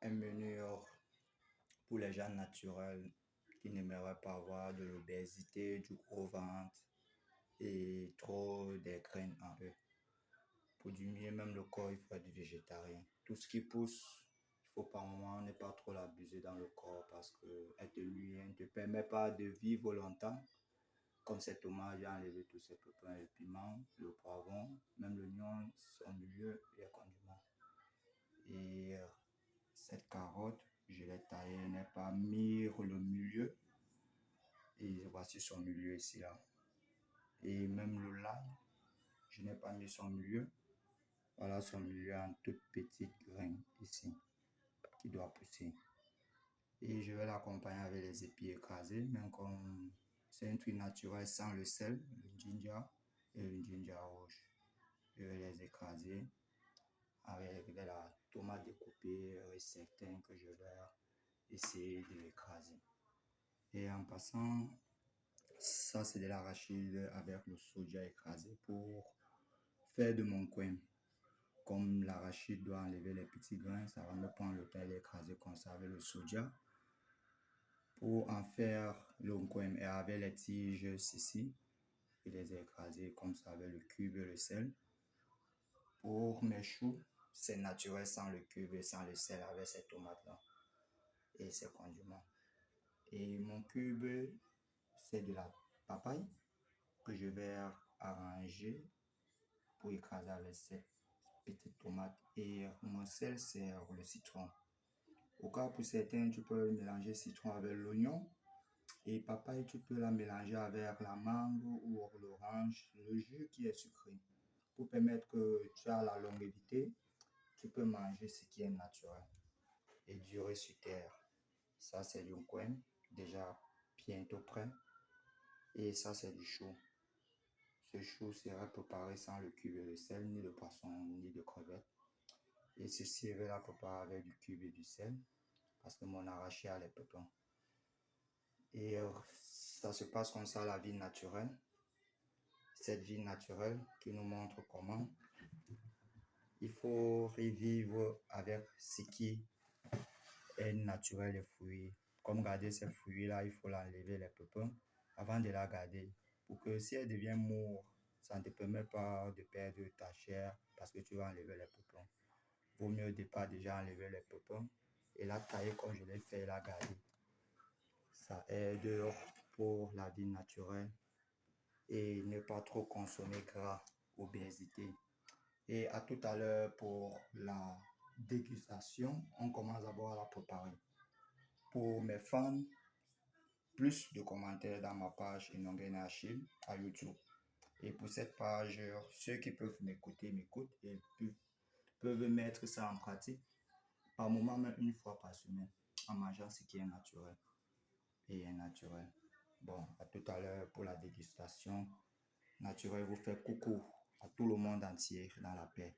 un menu pour les gens naturels qui n'aimeraient pas avoir de l'obésité, du gros ventre et trop des graines en eux. Pour diminuer même le corps, il faut être végétarien. Tout ce qui pousse, il faut par moment ne pas trop l'abuser dans le corps parce qu'elle te nuit, ne te permet pas de vivre longtemps. Comme ces tomates, j'ai enlevé tous ces pépins, le piment, le poivron, même l'oignon, son milieu et les condiments. Et cette carotte, je l'ai taillée, je n'ai pas mis le milieu. Et voici son milieu ici, là. Et même le l'ail, je n'ai pas mis son milieu. Voilà son milieu en toutes petites graines ici, qui doit pousser. Et je vais l'accompagner avec les épis écrasés, même comme c'est un truc naturel sans le sel, le ginger et le ginger rouge. Je vais les écraser avec de la tomate découpée et certains que je vais essayer de l'écraser. Et en passant, ça c'est de l'arachide avec le soja écrasé pour faire de mon coin. Comme l'arachide doit enlever les petits grains, ça va me prendre le temps de l'écraser comme ça avec le soja pour en faire le coin. Et avec les tiges ceci, je les ai écrasées comme ça avec le cube et le sel. Pour mes choux, c'est naturel sans le cube et sans le sel avec ces tomates-là et ces condiments. Et mon cube, c'est de la papaye que je vais arranger pour écraser avec ces petites tomates. Et mon sel, c'est le citron. Au cas pour certains, tu peux mélanger citron avec l'oignon. Et papaye, tu peux la mélanger avec la mangue ou l'orange, le jus qui est sucré. Pour permettre que tu aies la longévité, tu peux manger ce qui est naturel et durer sur terre. Ça, c'est du coin, déjà bientôt prêt. Et ça, c'est du chou. Ce chou sera préparé sans le cube et le sel, ni de poisson, ni de crevettes. Et ceci je vais la préparer avec du cube et du sel, parce que mon arraché a les pépins. Et ça se passe comme ça, la vie naturelle. Cette vie naturelle qui nous montre comment il faut revivre avec ce qui est naturel, les fruits. Comme garder ces fruits-là, il faut l'enlever les pépins avant de la garder. Pour que si elle devient mûre, ça ne te permet pas de perdre ta chair parce que tu vas enlever les pépins. Vaut mieux au départ déjà enlever les pépins et la tailler comme je l'ai fait et la garder. Ça aide pour la vie naturelle et ne pas trop consommer gras, obésité. Et à tout à l'heure pour la dégustation, on commence d'abord à la préparer. Pour mes fans, plus de commentaires dans ma page Inongen Achille à YouTube. Et pour cette page, ceux qui peuvent m'écouter m'écoutent et peuvent mettre ça en pratique par moment, même une fois par semaine, en mangeant ce qui est naturel et naturel. Bon, à tout à l'heure pour la dégustation. Naturel vous fait coucou à tout le monde entier dans la paix.